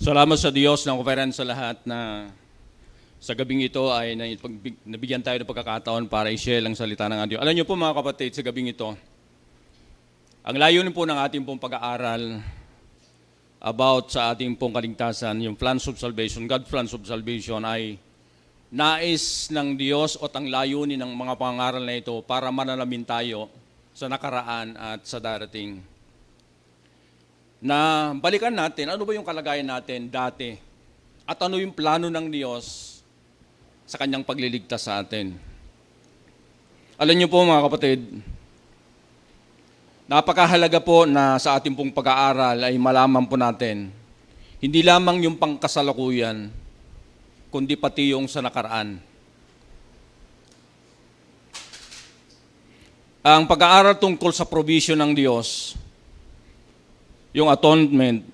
Salamat sa Diyos na kuperan sa lahat na sa gabing ito ay nabigyan tayo ng pagkakataon para i-share ang salita ng Diyos. Alam niyo po mga kapatid, sa gabing ito, ang layunin po ng ating pong pag-aaral about sa ating pong kaligtasan, yung plans of salvation, God's plans of salvation ay nais ng Diyos o ang layunin ng mga pangaral na ito para manalamin tayo sa nakaraan at sa darating. Na balikan natin, ano ba yung kalagayan natin dati at ano yung plano ng Diyos sa kanyang pagliligtas sa atin. Alam niyo po mga kapatid, napakahalaga po na sa ating pong pag-aaral ay malaman po natin, hindi lamang yung pangkasalukuyan, kundi pati yung sa nakaraan. Ang pag-aaral tungkol sa provision ng Diyos, yung atonement,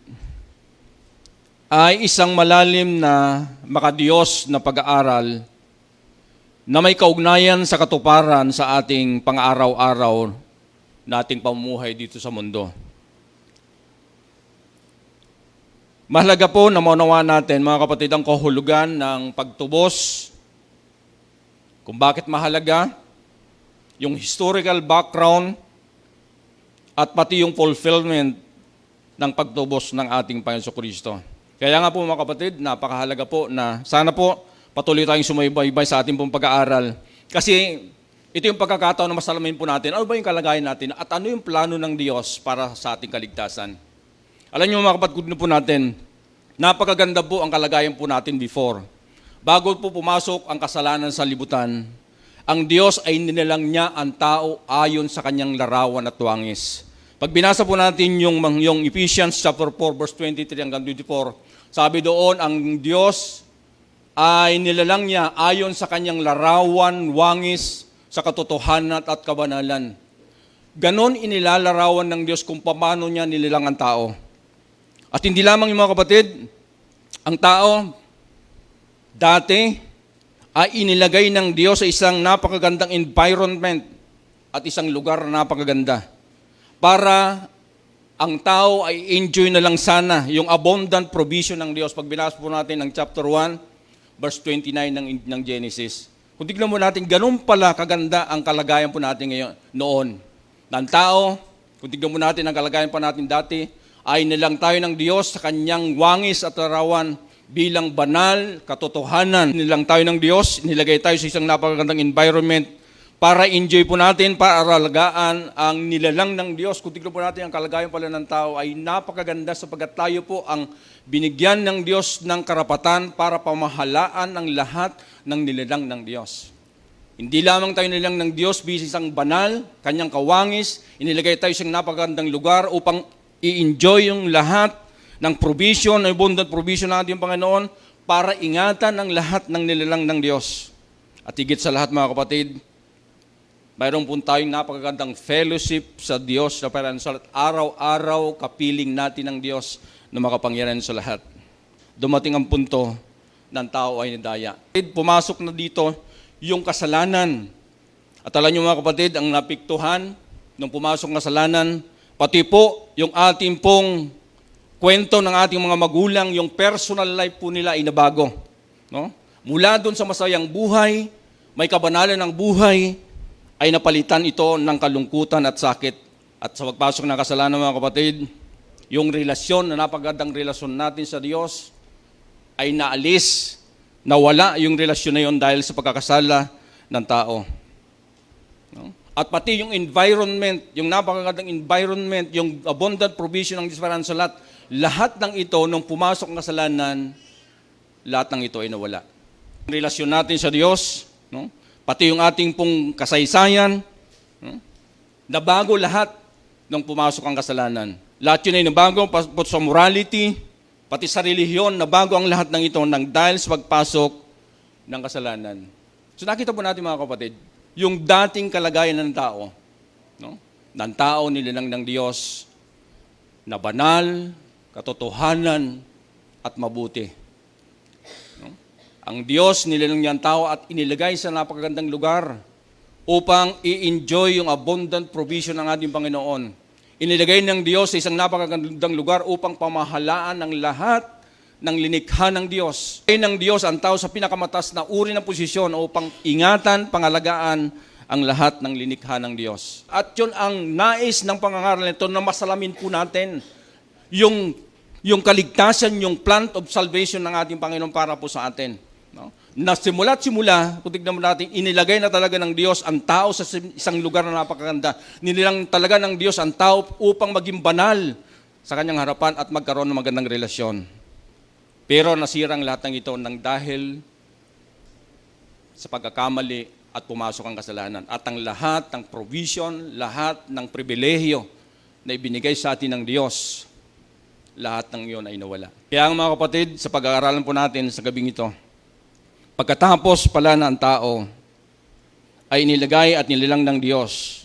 ay isang malalim na makadiyos na pag-aaral na may kaugnayan sa katuparan sa ating pang-araw-araw nating pamumuhay dito sa mundo. Mahalaga po na maunawa natin, mga kapatid, ang kahulugan ng pagtubos, kung bakit mahalaga, yung historical background, at pati yung fulfillment ng pagtubos ng ating Panginoon Kristo. Kaya nga po mga kapatid, napakahalaga po na sana po patuloy tayong sumaybay sa ating pong pag-aaral. Kasi ito yung pagkakataon na masalamin po natin, ano ba yung kalagayan natin at ano yung plano ng Diyos para sa ating kaligtasan. Alam niyo mga kapatid po natin, napakaganda po ang kalagayan po natin before. Bago po pumasok ang kasalanan sa libutan, ang Diyos ay nilalang niya ang tao ayon sa kanyang larawan at wangis. Pag binasa po natin yung Ephesians chapter 4 verse 23 hanggang 24, sabi doon, ang Diyos ay nilalang niya ayon sa kanyang larawan, wangis, sa katotohanan at kabanalan. Ganon inilalarawan ng Diyos kung paano niya nilalang ang tao. At hindi lamang yung mga kapatid, ang tao dati ay inilagay ng Diyos sa isang napakagandang environment at isang lugar na napakaganda para ang tao ay enjoy na lang sana yung abundant provision ng Diyos. Pag binasa po natin ang chapter 1, verse 29 ng Genesis. Kung tignan mo natin, ganun pala kaganda ang kalagayan po natin ngayon, noon. Ng tao, kung tignan mo natin ang kalagayan pa natin dati, ay nilang tayo ng Diyos sa kanyang wangis at larawan bilang banal, katotohanan. Nilang tayo ng Diyos, nilagay tayo sa isang napakagandang environment para enjoy po natin, para alagaan ang nilalang ng Diyos. Kung tignan po natin ang kalagayan pala ng tao ay napakaganda sapagkat tayo po ang binigyan ng Diyos ng karapatan para pamahalaan ang lahat ng nilalang ng Diyos. Hindi lamang tayo nilalang ng Diyos bisis ang banal, kanyang kawangis, inilagay tayo sa isang napakagandang lugar upang i-enjoy yung lahat ng provision, ng abundant provision ng ating Panginoon para ingatan ang lahat ng nilalang ng Diyos. At higit sa lahat mga kapatid, mayroon po tayong napakagandang fellowship sa Diyos na parang sa araw-araw kapiling natin ng Diyos na makapangyarihan sa lahat. Dumating ang punto ng tao ay nidaya. Pumasok na dito yung kasalanan. At alam niyo mga kapatid, ang napiktuhan nung pumasok ng kasalanan, pati po yung ating pong kwento ng ating mga magulang, yung personal life po nila ay nabago. No? Mula doon sa masayang buhay, may kabanalan ng buhay, ay napalitan ito ng kalungkutan at sakit. At sa pagpasok ng kasalanan mga kapatid, yung relasyon, na napagandang relasyon natin sa Diyos, ay naalis, nawala yung relasyon na yun dahil sa pagkakasala ng tao. No? At pati yung environment, yung napakagandang environment, yung abundant provision ng Diyos para sa lahat ng ito, nung pumasok ng kasalanan, lahat ng ito ay nawala. Yung relasyon natin sa Diyos, no? Pati yung ating pong kasaysayan, nabago lahat nung pumasok ang kasalanan. Lahat yun ay nabago, pati sa morality, pati sa relihiyon, nabago ang lahat ng ito nang dahil sa pagpasok ng kasalanan. So nakita po natin mga kapatid, yung dating kalagayan ng tao, no? Ng tao nilalang ng Diyos na banal, katotohanan, at mabuti. Ang Diyos nilalang niya ang tao at inilagay sa napakagandang lugar upang i-enjoy yung abundant provision ng ating Panginoon. Inilagay ng Diyos sa isang napakagandang lugar upang pamahalaan ang lahat ng linikha ng Diyos. Ay ng Diyos ang tao sa pinakamatas na uri ng posisyon upang ingatan, pangalagaan ang lahat ng linikha ng Diyos. At yun ang nais ng pangangaral nito na masalamin po natin yung kaligtasan, yung plan of salvation ng ating Panginoon para po sa atin. No? Na simula't simula, kung tignan mo natin, inilagay na talaga ng Diyos ang tao sa isang lugar na napakaganda. Nilang talaga ng Diyos ang tao upang maging banal sa kanyang harapan at magkaroon ng magandang relasyon. Pero nasirang lahat ng ito nang dahil sa pagkakamali at pumasok ang kasalanan. At ang lahat ng provision, lahat ng pribilehiyo na ibinigay sa atin ng Diyos, lahat ng iyon ay nawala. Kaya mga kapatid, sa pag-aaralan po natin sa gabing ito, pagkatapos pala na ang tao ay inilagay at nilalang ng Diyos,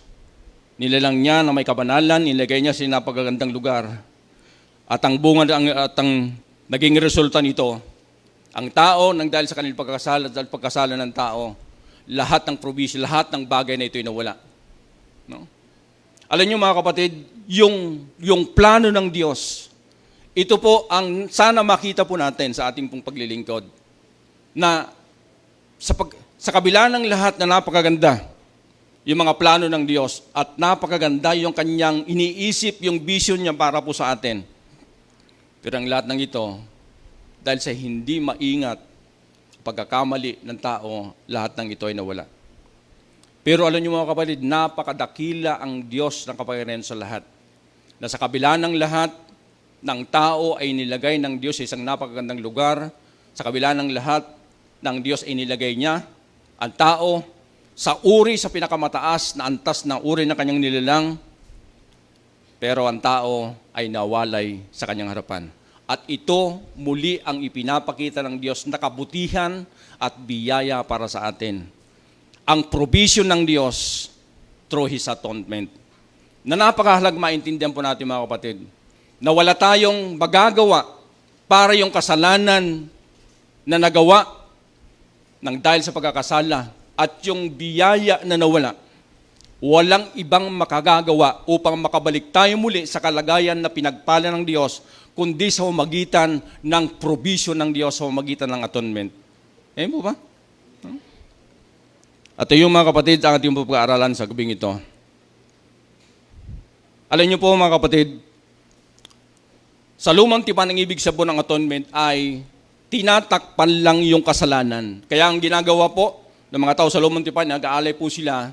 nilalang niya na may kabanalan, nilagay niya sa napakagandang lugar, at ang bunga at ang naging resulta nito, ang tao, nang dahil sa kanilang pagkakasala at pagkasala ng tao, lahat ng provision, lahat ng bagay na ito ay nawala. No? Alam niyo mga kapatid, yung plano ng Diyos, ito po ang sana makita po natin sa ating pong paglilingkod, na sa kabila ng lahat na napakaganda, yung mga plano ng Diyos, at napakaganda yung kanyang iniisip, yung vision niya para po sa atin. Pero ang lahat ng ito, dahil sa hindi maingat, pagkakamali ng tao, lahat ng ito ay nawala. Pero alam niyo mga kapatid, napakadakila ang Diyos ng kapangyarihan sa lahat. Na sa kabila ng lahat ng tao ay nilagay ng Diyos sa isang napakagandang lugar. Sa kabila ng lahat ng Diyos ay nilagay niya ang tao sa uri, sa pinakamataas na antas na uri na kanyang nilalang. Pero ang tao ay nawalay sa kanyang harapan. At ito muli ang ipinapakita ng Diyos na kabutihan at biyaya para sa atin. Ang provision ng Diyos through His atonement. Na napakahalag maintindihan po natin mga kapatid, na wala tayong magagawa para yung kasalanan na nagawa ng dahil sa pagkakasala at yung biyaya na nawala. Walang ibang makagagawa upang makabalik tayo muli sa kalagayan na pinagpala ng Diyos, kundi sa humagitan ng provision ng Diyos, sa humagitan ng atonement. Po ba? At yung mga kapatid, ang ating pag-aaralan sa gabing ito. Alam niyo po mga kapatid, sa lumang tipan ng ibig sabihin ng atonement ay tinatakpan lang yung kasalanan. Kaya ang ginagawa po ng mga tao sa lumang tipan, nag-aalay po sila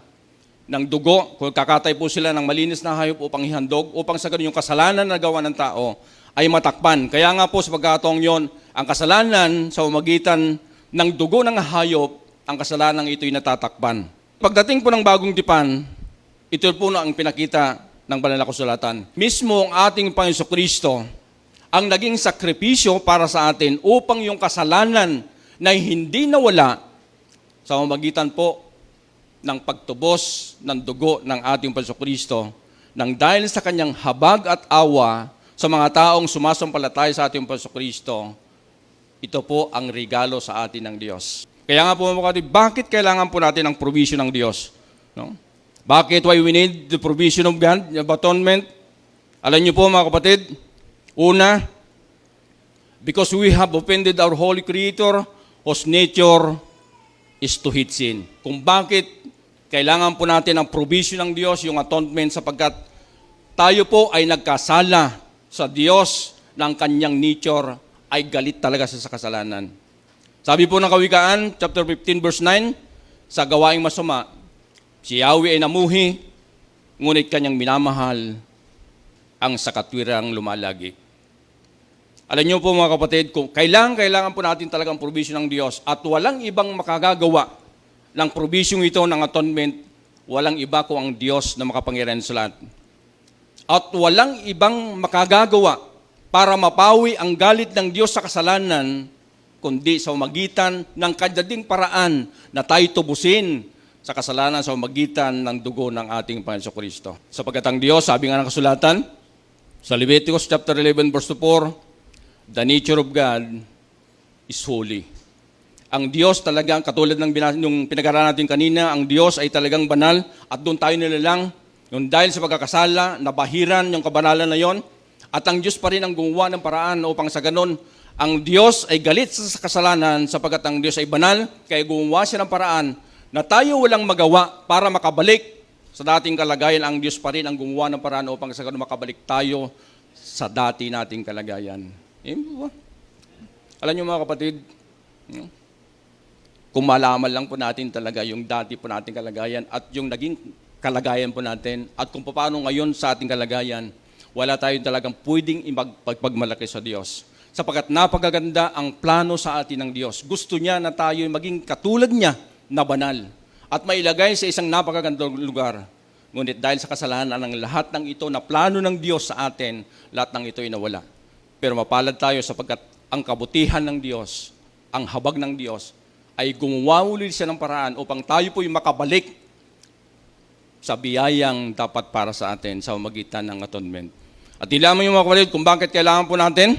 ng dugo, kung kakatay po sila ng malinis na hayop upang ihandog, upang sa ganun yung kasalanan na gawa ng tao ay matakpan. Kaya nga po sa pagkataong yon, ang kasalanan sa umagitan ng dugo ng hayop, ang kasalanan ito'y natatakpan. Pagdating po ng bagong tipan, ito po na ang pinakita ng banal na kasulatan. Mismo ang ating Panginoon Kristo ang naging sakripisyo para sa atin upang yung kasalanan na hindi nawala sa umagitan po ng pagtubos ng dugo ng ating Panginoon Kristo, nang dahil sa kanyang habag at awa sa mga taong sumasampalataya sa ating Panginoon Kristo, ito po ang regalo sa atin ng Diyos. Kaya nga po mga kapatid, bakit kailangan po natin ang provision ng Diyos? No? Bakit why we need the provision of God, the atonement? Alam niyo po mga kapatid, una, because we have offended our Holy Creator, whose nature is to hate sin. Kung bakit kailangan po natin ang provision ng Diyos, yung atonement, sapagkat tayo po ay nagkasala sa Diyos ng kanyang nature, ay galit talaga sa kasalanan. Sabi po ng Kawikaan, chapter 15, verse 9, sa gawaing masama, si Yahweh ay namuhi, ngunit kanyang minamahal ang sakatwirang lumalagi. Alam niyo po mga kapatid, kung kailangan po natin talagang provision ng Diyos at walang ibang makagagawa ng provision ito ng atonement, walang iba kung ang Diyos na makapangyarihan sa lahat. At walang ibang makagagawa para mapawi ang galit ng Diyos sa kasalanan, kundi sa umagitan ng kanyang paraan na tayo tubusin sa kasalanan sa umagitan ng dugo ng ating Panginoon Kristo. Sapagkat ang Diyos, sabi nga ng kasulatan, sa Leviticus chapter 11 verse 4, the nature of God is holy. Ang Diyos talagang, katulad ng pinag-aralan natin kanina, ang Diyos ay talagang banal at doon tayo nilalang. Yung dahil sa pagkakasala, nabahiran yung kabanalan na yon, at ang Diyos pa rin ang gumawa ng paraan upang sa ganon Ang Diyos ay galit sa kasalanan sapagkat ang Diyos ay banal, kaya gumawa siya ng paraan na tayo walang magawa para makabalik sa dating kalagayan. Ang Diyos pa rin ang gumawa ng paraan upang sa ganun makabalik tayo sa dati nating kalagayan. Alam niyo mga kapatid, kung malaman lang po natin talaga yung dati po nating kalagayan at yung naging kalagayan po natin at kung paano ngayon sa ating kalagayan, wala tayong talagang pwedeng ipagmalaki sa Diyos. Sapagkat napakaganda ang plano sa atin ng Diyos. Gusto niya na tayo maging katulad niya na banal at mailagay sa isang napakagandang lugar. Ngunit dahil sa kasalanan ng lahat ng ito na plano ng Diyos sa atin, lahat ng ito ay nawala. Pero mapalad tayo sapagkat ang kabutihan ng Diyos, ang habag ng Diyos, ay gumawa ulit siya ng paraan upang tayo po'y makabalik sa biyayang dapat para sa atin sa magitan ng atonement. At ilaman yung mga kapatid kung bakit kailangan po natin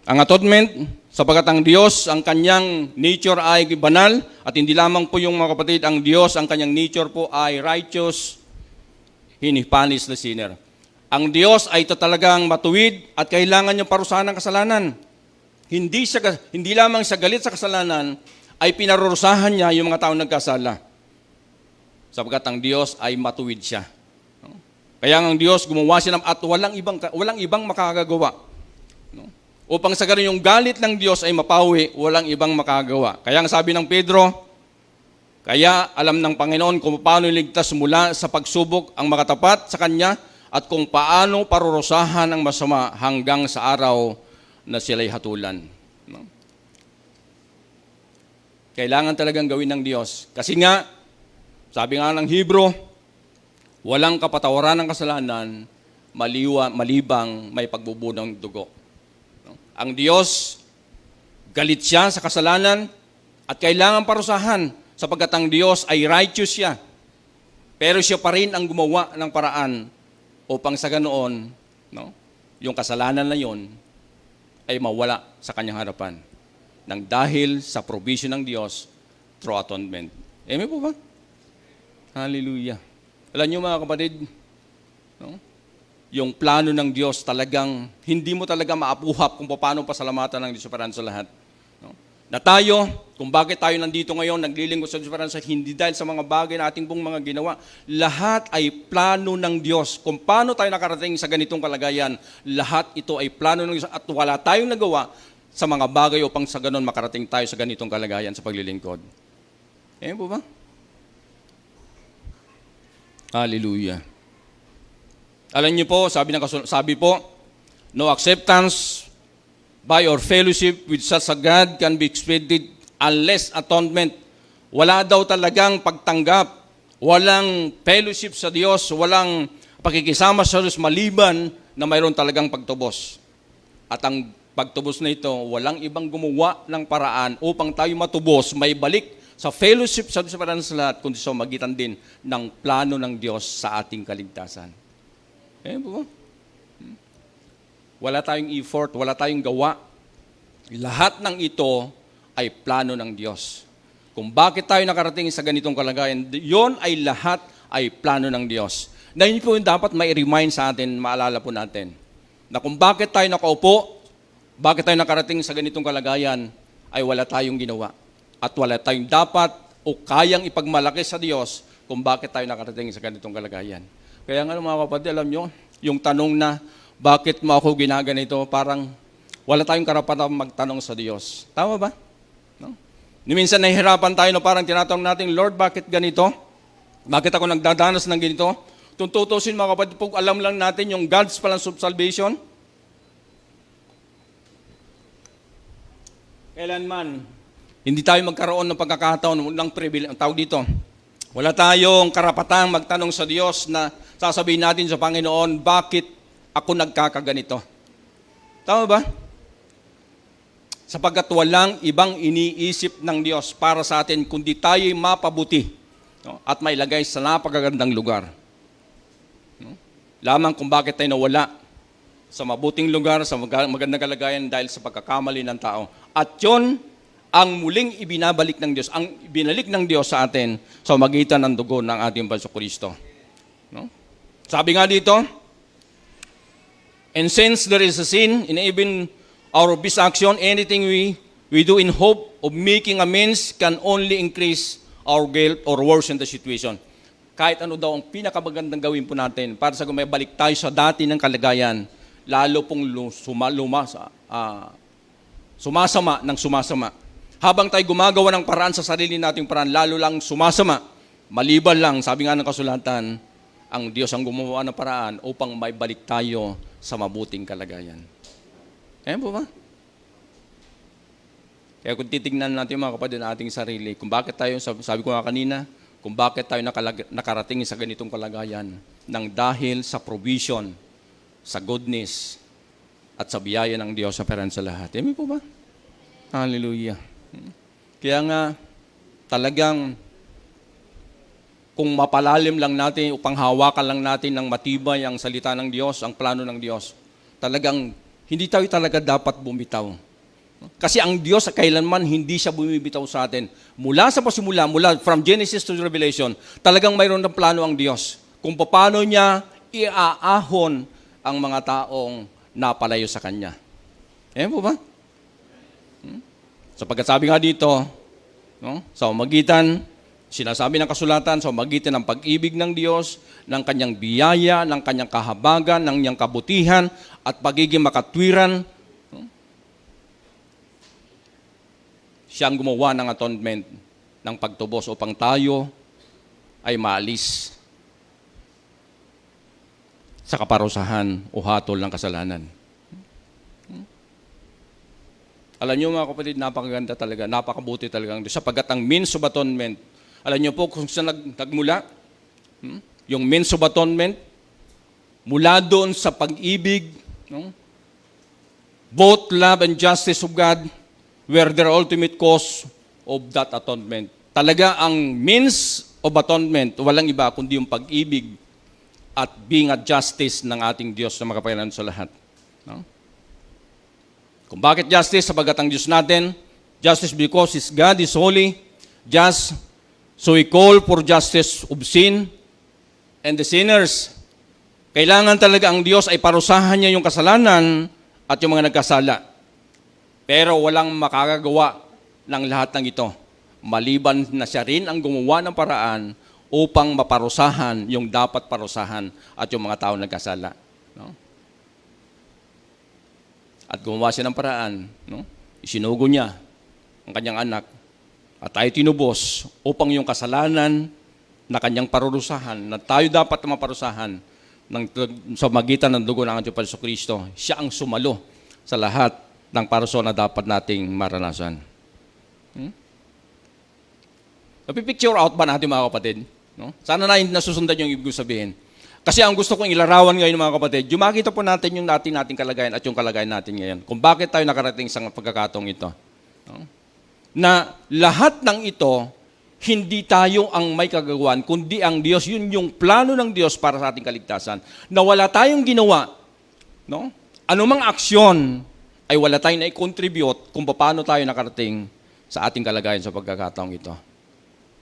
ang atonement, sapagkat ang Diyos, ang kanyang nature ay banal, at hindi lamang po yung mga kapatid, ang Diyos, ang kanyang nature po ay righteous, He punishes the sinner. Ang Diyos ay talagang matuwid at kailangan niyang parusahan ng kasalanan. Hindi lamang sa galit sa kasalanan, ay pinarurusahan niya yung mga taong nagkasala. Sapagkat ang Diyos ay matuwid siya. Kaya ang Diyos gumawa siya at walang ibang makakagawa. Upang sa ganun yung galit ng Diyos ay mapawi, walang ibang makakagawa. Kaya ang sabi ng Pedro, kaya alam ng Panginoon kung paano iligtas mula sa pagsubok ang makatapat sa Kanya at kung paano parurusahan ang masama hanggang sa araw na sila'y hatulan. Kailangan talagang gawin ng Diyos. Kasi nga, sabi nga ng Hebro, walang kapatawaran ng kasalanan malibang may pagbubunong dugo. Ang Diyos, galit siya sa kasalanan at kailangan parusahan sapagkat ang Diyos ay righteous siya. Pero siya pa rin ang gumawa ng paraan upang sa ganoon, yung kasalanan na yon ay mawala sa kanyang harapan. Nang dahil sa provision ng Diyos through atonement. Amen po ba? Hallelujah. Alam niyo mga kapatid, yung plano ng Diyos talagang hindi mo talaga maapuhap kung paano pasalamatan ng Diyos sa lahat. Na tayo, kung bakit tayo nandito ngayon, naglilingkod sa Diyos hindi dahil sa mga bagay na ating pong mga ginawa. Lahat ay plano ng Diyos. Kung paano tayo nakarating sa ganitong kalagayan, lahat ito ay plano ng Diyos at wala tayong nagawa sa mga bagay upang sa ganon makarating tayo sa ganitong kalagayan sa paglilingkod. Eh po ba? Hallelujah. Alam niyo po, sabi po, no acceptance by or fellowship with such a God can be expected unless atonement. Wala daw talagang pagtanggap, walang fellowship sa Diyos, walang pakikisama sa Diyos maliban na mayroon talagang pagtubos. At ang pagtubos na ito, walang ibang gumawa ng paraan upang tayo matubos, may balik sa fellowship sa Diyos para sa lahat, kundi sa magitan din ng plano ng Diyos sa ating kaligtasan. Po? Wala tayong effort, wala tayong gawa. Lahat ng ito ay plano ng Diyos. Kung bakit tayo nakarating sa ganitong kalagayan, yon ay lahat ay plano ng Diyos. Na yun po yung dapat may remind sa atin, maalala po natin, na kung bakit tayo nakaupo, bakit tayo nakarating sa ganitong kalagayan, ay wala tayong ginawa. At wala tayong dapat o kayang ipagmalaki sa Diyos kung bakit tayo nakarating sa ganitong kalagayan. Kaya nga mga kapatid, alam nyo, yung tanong na, bakit mo ako ginaganito, parang wala tayong karapatan magtanong sa Diyos. Tama ba? No? Minsan nahihirapan tayo na parang tinatanong natin, Lord, bakit ganito? Bakit ako nagdadanas ng ganito? Tuntutusin mga kapatid, kung alam lang natin yung God's plan of salvation, kailanman, hindi tayo magkaroon ng pagkakataon ng privilege, ang tawag dito. Wala tayong karapatang magtanong sa Diyos na sasabihin natin sa Panginoon, bakit ako nagkakaganito? Tama ba? Sapagkat walang ibang iniisip ng Diyos para sa atin kundi tayo'y mapabuti at mailagay sa napakagandang lugar. Lamang kung bakit tayo nawala sa mabuting lugar, sa magandang kalagayan dahil sa pagkakamali ng tao. At yun ang muling ibinabalik ng Diyos, ang binalik ng Diyos sa atin sa magitan ng dugo ng ating Panginoon Kristo. No? Sabi nga dito, and since there is a sin in even Our of this action, anything we do in hope of making amends can only increase our guilt or worsen the situation. Kahit ano daw ang pinakamagandang gawin po natin para sa may balik tayo sa dati ng kalagayan, lalo pong sumasama ng sumasama. Habang tayo gumagawa ng paraan sa sarili nating paraan, lalo lang sumasama. Maliban lang, sabi nga ng kasulatan, ang Diyos ang gumawa ng paraan upang may balik tayo sa mabuting kalagayan. Ayan po ba? Kaya kung titignan natin mga kapatid na ating sarili, kung bakit tayo, sabi ko nga kanina, kung bakit tayo nakarating sa ganitong kalagayan, nang dahil sa provision, sa goodness, at sa biyaya ng Diyos sa peran sa lahat. Amen po ba? Hallelujah. Kaya nga, talagang, kung mapalalim lang natin, upang hawakan lang natin ng matibay ang salita ng Diyos, ang plano ng Diyos, talagang, hindi tayo talaga dapat bumitaw. Kasi ang Diyos kailanman hindi siya bumibitaw sa atin. Mula sa pasimula, from Genesis to Revelation, talagang mayroon ng plano ang Diyos. Kung paano niya iaahon ang mga taong napalayo sa Kanya. Ayan po ba? Sapagkat sabi nga dito, no, sa magitan, sinasabi ng kasulatan, sa magitan ng pag-ibig ng Diyos, ng Kanyang biyaya, ng Kanyang kahabagan, ng Kanyang kabutihan, at pagiging makatwiran, siya ang gumawa ng atonement ng pagtubos upang tayo ay maalis sa kaparusahan o hatol ng kasalanan. Alam niyo mga kapatid, napakaganda talaga, napakabuti talaga ang Diyos. Sapagkat ang means of atonement, alam niyo po kung saan nagmula? Yung means of atonement, mula doon sa pag-ibig, no? Both love and justice of God were the ultimate cause of that atonement. Talaga ang means of atonement, walang iba kundi yung pag-ibig at being a justice ng ating Diyos na makapangyarihan sa lahat. No? Kung bakit justice? Sabagat ang Diyos natin, justice because God is holy, just, so we call for justice of sin and the sinners. Kailangan talaga ang Diyos ay parusahan niya yung kasalanan at yung mga nagkasala. Pero walang makakagawa ng lahat ng ito. Maliban na siya rin ang gumawa ng paraan upang maparusahan yung dapat parusahan at yung mga tao nagkasala. No? At gumawa siya ng paraan. No? Isinugo niya ang kanyang anak at tayo tinubos upang yung kasalanan na kanyang parurusahan, na tayo dapat maparusahan sa magitan ng dugo ng ating Kristo, siya ang sumalo sa lahat ng paruso na dapat nating maranasan. Napipicture out ba natin mga kapatid? No? Sana na nasusundan yung ibig sabihin. Kasi ang gusto kong ilarawan ngayon mga kapatid, yung makita po natin yung nating kalagayan at yung kalagayan natin ngayon. Kung bakit tayo nakarating sa pagkakataong ito. No? Na lahat ng ito, hindi tayo ang may kagagawan, kundi ang Diyos. Yun yung plano ng Diyos para sa ating kaligtasan. Na wala tayong ginawa, no? Anumang aksyon ay wala tayong na-contribute kung paano tayo nakarating sa ating kalagayan sa pagkakataong ito.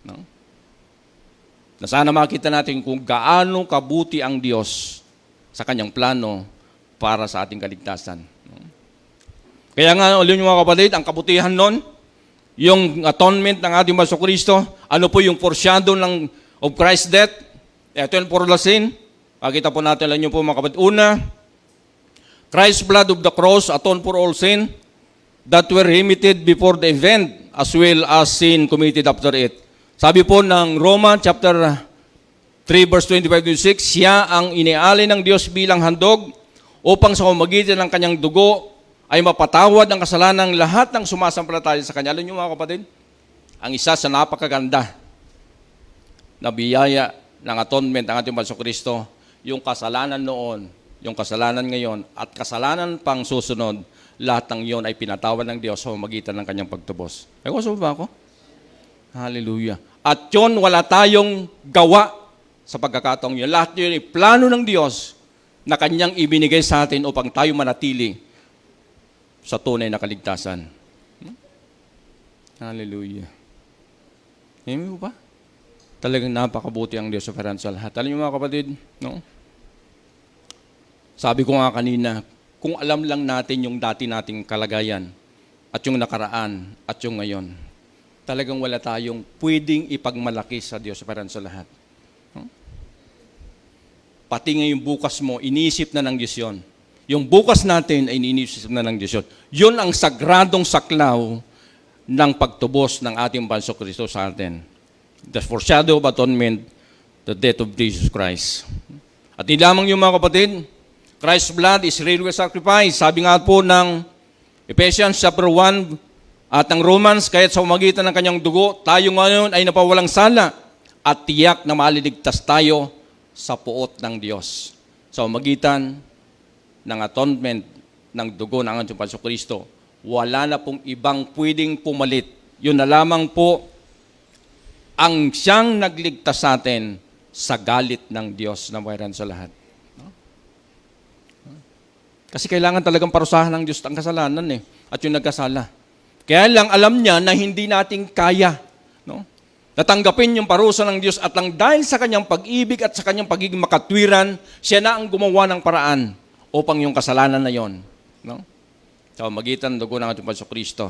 No? Na sana makita natin kung gaano kabuti ang Diyos sa kanyang plano para sa ating kaligtasan. No? Kaya nga, ulit mga kapatid, ang kabutihan nun, yung atonement ng ating Kristo, ano po yung foreshadow of Christ's death? Ito yung for the sin. Pakita po natin, alam nyo po mga kapatid. Una, Christ's blood of the cross atoned for all sin that were remitted before the event as well as sin committed after it. Sabi po ng Roma chapter 3 verse 25-26, siya ang inialay ng Diyos bilang handog upang sa pamamagitan ng kanyang dugo ay mapatawad ang kasalanan ng lahat ng sumasampalataya sa kanya. Alam niyo mga kapatid, ang isa sa napakaganda na biyaya ng atonement ng ating Kristo, yung kasalanan noon, yung kasalanan ngayon, at kasalanan pang susunod, lahat ng iyon ay pinatawad ng Diyos sa pamamagitan ng kanyang pagtubos. Ay, gusto ba ako? Hallelujah. At yun, wala tayong gawa sa pagkakataong yun. Lahat yun ay plano ng Diyos na kanyang ibinigay sa atin upang tayo manatili sa tunay na kaligtasan. Hallelujah. Amen mo ba? Talagang napakabuti ang Diyos sa lahat. Alam niyo mga kapatid, no? Sabi ko nga kanina, kung alam lang natin yung dati nating kalagayan at yung nakaraan at yung ngayon. Talagang wala tayong pwedeng ipagmalaki sa Diyos para sa lahat. Pati ngayong bukas mo, iniisip na ng Diyos yun. Yung bukas natin ay iniisip na ng Diyos yun. Yun ang sagradong saklaw ng pagtubos ng ating Banso Kristo sa atin. The foreshadow of atonement, the death of Jesus Christ. At hindi lamang yung mga kapatid, Christ's blood is real sacrifice. Sabi nga po ng Ephesians chapter 1 at ng Romans, kaya't sa umagitan ng kanyang dugo, tayo ngayon ay napawalang sala at tiyak na maliligtas tayo sa puot ng Diyos. Sa umagitan ng atonement ng dugo ng ating Panginoong Kristo, wala na pong ibang pwedeng pumalit. Yun na lamang po ang siyang nagligtas sa atin sa galit ng Diyos na mayroon sa lahat. Kasi kailangan talagang parusahan ng Diyos ang kasalanan at yung nagkasala. Kaya lang alam niya na hindi natin kaya. Natanggapin yung parusa ng Diyos at lang dahil sa kanyang pag-ibig at sa kanyang pagiging makatwiran, siya na ang gumawa ng paraan upang yung kasalanan na yon. Sa magitan ng dugo ng ating Panginoong Kristo,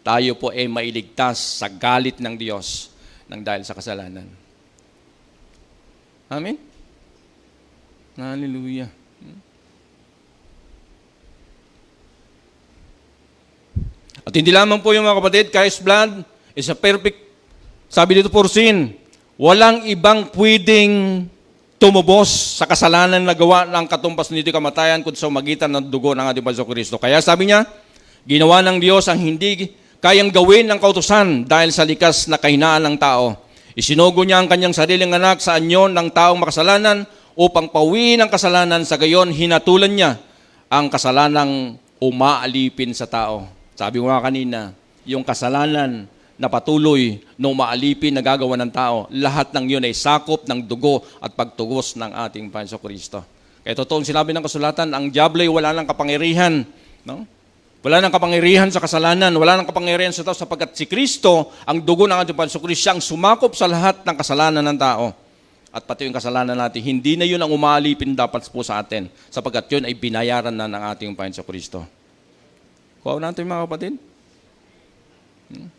tayo po ay mailigtas sa galit ng Diyos nang dahil sa kasalanan. Amen? Hallelujah. At hindi lamang po yung mga kapatid, Christ's blood is a perfect, sabi dito, porsin. Walang ibang pwedeng tumubos sa kasalanan na gawa ng katumpas nito kamatayan kundi sa magitan ng dugo ng ating Panginoong Kristo. Kaya sabi niya, ginawa ng Diyos ang hindi kayang gawin ng kautusan dahil sa likas na kahinaan ng tao. Isinugo niya ang kanyang sariling anak sa anyo ng taong makasalanan upang pawiin ang kasalanan, sa gayon hinatulan niya ang kasalanang umaalipin sa tao. Sabi ko nga kanina, yung kasalanan na patuloy na umaalipin na gagawa ng tao, lahat ng yun ay sakop ng dugo at pagtugos ng ating Panginoong Kristo. Kaya totoong sinabi ng kasulatan, ang diablo ay wala nang kapangyarihan. Wala nang kapangyarihan sa kasalanan, wala nang kapangyarihan sa tao sapagkat si Kristo, ang dugo ng ating Panginoong Kristo, siyang sumakop sa lahat ng kasalanan ng tao. At pati yung kasalanan natin, hindi na yun ang umaalipin dapat po sa atin sapagkat yun ay binayaran na ng ating Panginoong Kristo. Kuha natin mga kapatid.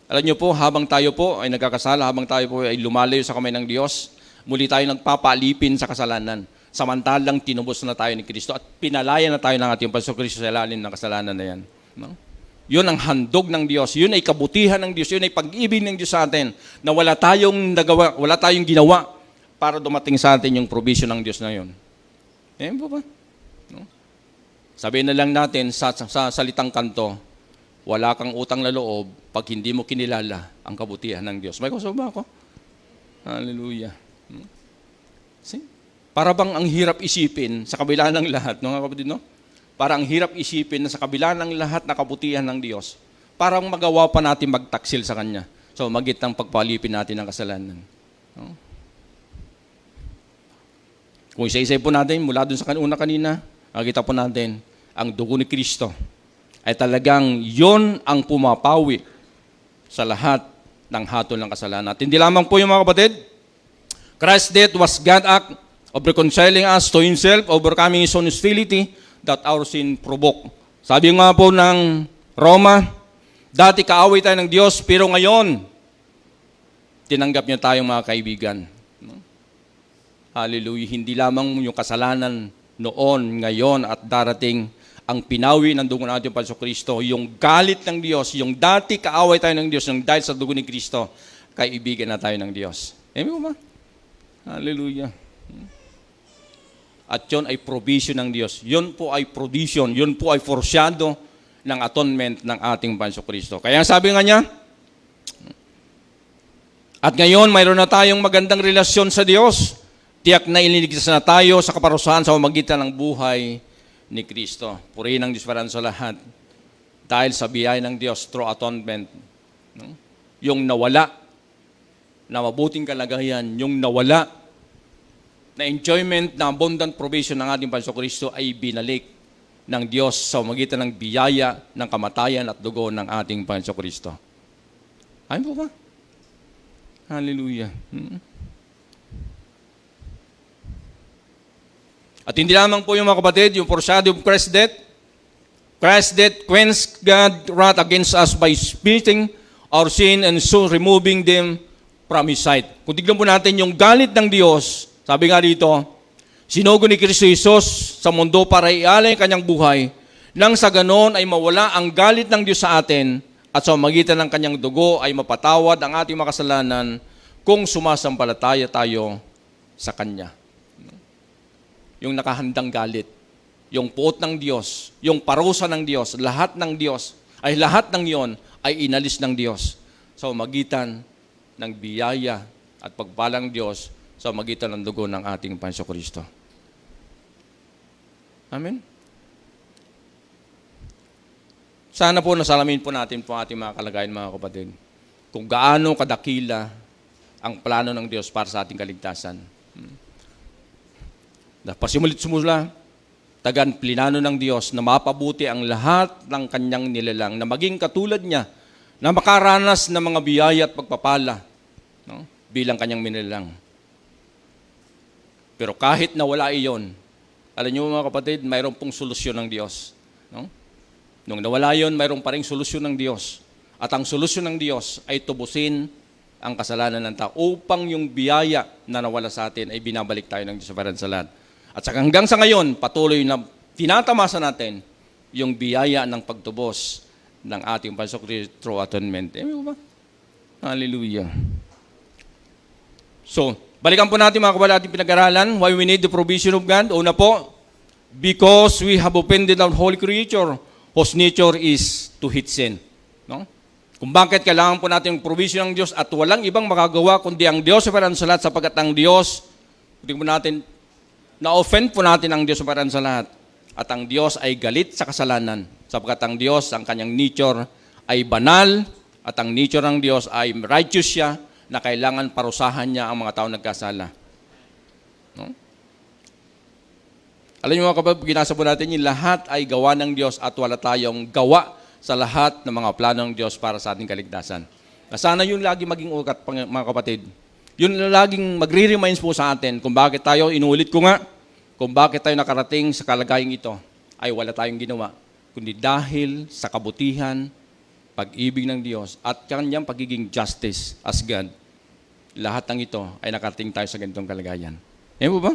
Alam niyo po, habang tayo po ay nagkakasala, habang tayo po ay lumalayo sa kamay ng Diyos, muli tayo nagpapaalipin sa kasalanan. Samantalang tinubos na tayo ni Kristo at pinalaya na tayo ng ating Panginoong Kristo sa ilalim ng kasalanan na yan. Yun ang handog ng Diyos. Yun ay kabutihan ng Diyos. Yun ay pag-ibig ng Diyos sa atin na wala tayong nagawa, wala tayong ginawa para dumating sa atin yung provision ng Diyos na yun. Ayan po ba? Sabihin na lang natin sa salitang kanto, wala kang utang na loob pag hindi mo kinilala ang kabutihan ng Diyos. May kusog ba ako? Hallelujah. See? Para bang ang hirap isipin sa kabila ng lahat, no, mga kapatid, no? Para ang hirap isipin na sa kabila ng lahat na kabutihan ng Diyos, parang magawa pa natin magtaksil sa Kanya. So, magit ng pagpalipin natin ng kasalanan. No? Kung isa-isay po natin, mula dun sa una kanina, makikita po natin, ang dugo ni Kristo ay talagang yon ang pumapawi sa lahat ng hatol ng kasalanan. At hindi lamang po yung mga kapatid, Christ's death was God's act of reconciling us to Himself, overcoming His own hostility that our sin provoked. Sabi nga po ng Roma, dati kaaway tayo ng Diyos, pero ngayon, tinanggap niya tayong mga kaibigan. Hallelujah. Hindi lamang yung kasalanan noon, ngayon, at darating ang pinawi ng dugo ng ating Panginoong Kristo, yung galit ng Diyos, yung dati kaaway tayo ng Diyos, yung dahil sa dugo ni Kristo, kaibigan na tayo ng Diyos. Amen mo ba? Hallelujah. At yun ay provision ng Diyos. Yun po ay provision. Yun po ay foreshadow ng atonement ng ating Panginoong Kristo. Kaya sabi nga niya, at ngayon mayroon na tayong magandang relasyon sa Diyos. Tiyak na ililigtas na tayo sa kaparusahan sa pamamagitan ng buhay ni Kristo. Purihin ang Diyos para sa lahat. Dahil sa biyaya ng Diyos through atonement. Yung nawala na mabuting kalagayan, yung nawala na enjoyment na abundant provision ng ating Panginoong Kristo ay binalik ng Diyos sa pamamagitan ng biyaya ng kamatayan at dugo ng ating Panginoong Kristo. Ayun po ba? Hallelujah. At hindi lamang po yung mga kapatid, yung foreshadow of Christ's death, Christ's death quenched God's wrath against us by splitting our sin and so removing them from His sight. Kung tignan po natin yung galit ng Diyos, sabi nga dito, sinugo ni Kristo Jesus sa mundo para ialay ang kanyang buhay, nang sa ganon ay mawala ang galit ng Diyos sa atin at sa magitan ng kanyang dugo ay mapatawad ang ating makasalanan kung sumasampalataya tayo sa Kanya. Yung nakahandang galit, yung puot ng Diyos, yung parusa ng Diyos, lahat ng yon ay inalis ng Diyos sa magitan ng biyaya at pagpalang Diyos sa magitan ng dugo ng ating Panginoong Kristo. Amen? Sana po nasalamin po natin po ating mga kalagayan, mga kapatid, kung gaano kadakila ang plano ng Diyos para sa ating kaligtasan. Pasimulit-simula, tagan plinano ng Diyos na mapabuti ang lahat ng kanyang nilalang, na maging katulad niya, na makaranas ng mga biyaya at pagpapala, no? Bilang kanyang minilang. Pero kahit na wala iyon, alam niyo mga kapatid, mayroon pong solusyon ng Diyos. No? Nung nawala iyon, mayroon pa rin solusyon ng Diyos. At ang solusyon ng Diyos ay tubusin ang kasalanan ng tao upang yung biyaya na nawala sa atin ay binabalik tayo ng Diyos sa lahat. At hanggang sa ngayon, patuloy na tinatamasa natin yung biyaya ng pagtubos ng ating Panginoong Kristo through atonement. Ba? Hallelujah. So, balikan po natin mga kapatid ating pinag-aralan, why we need the provision of God. Una po, because we have offended our holy creature, whose nature is to hate sin. No? Kung bakit kailangan po natin yung provision ng Diyos at walang ibang makagawa kundi ang Diyos sa paraan sa lahat, sapagkat ang Diyos, tingnan po natin, na-offend po natin ang Diyos sa paraan sa lahat. At ang Diyos ay galit sa kasalanan. Sapagkat ang Diyos, ang kanyang nature ay banal, at ang nature ng Diyos ay righteous siya, na kailangan parusahan niya ang mga tao nagkasala. No? Alam niyo mga kapatid, ginasa po natin yung lahat ay gawa ng Diyos at wala tayong gawa sa lahat ng mga plano ng Diyos para sa ating kaligtasan. Na sana yun lagi maging ugat, mga kapatid. Yun laging magre-reminds po sa atin kung bakit tayo, inuulit ko nga, kung bakit tayo nakarating sa kalagayang ito, ay wala tayong ginawa, kundi dahil sa kabutihan, pag-ibig ng Diyos, at kanyang pagiging justice as God. Lahat ng ito ay nakarating tayo sa ganitong kalagayan. Ayan po ba?